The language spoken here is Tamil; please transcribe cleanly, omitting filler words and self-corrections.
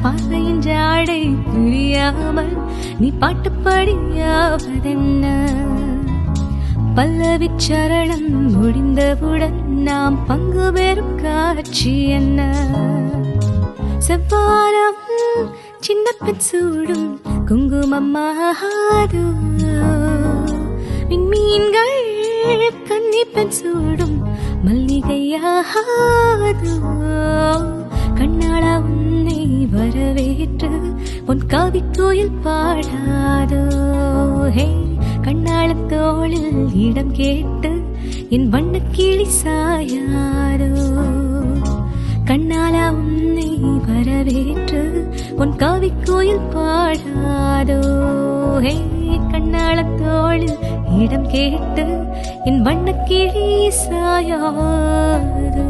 பார்வையின் ஜாடை புரியாமல் நீ பாட்டு படியாவதென்ன? பல்லவி சரணம் முடிந்தவுடன் நாம் பங்கு பெறும் காட்சி என்ன? செவ்வானம் சின்ன பெண் சூடும் குங்குமம்மாது, விண்மீன்கள் கன்னி பெண் சூடும் மல்லிகையாது. கண்ணாளா உன்னை வரவேற்று உன் காவி கோயில் பாடாதோ? ஹே, கண்ணாள தோளில் இடம் கேட்டு என் வண்ண கிளி சாயாதோ? கண்ணாளா உன்னை வரவேற்று உன் காவி கோயில் பாடாதோ? ஹே, கண்ணாள தோளில் இடம் கேட்டு என் வண்ண கிளி சாயாதோ?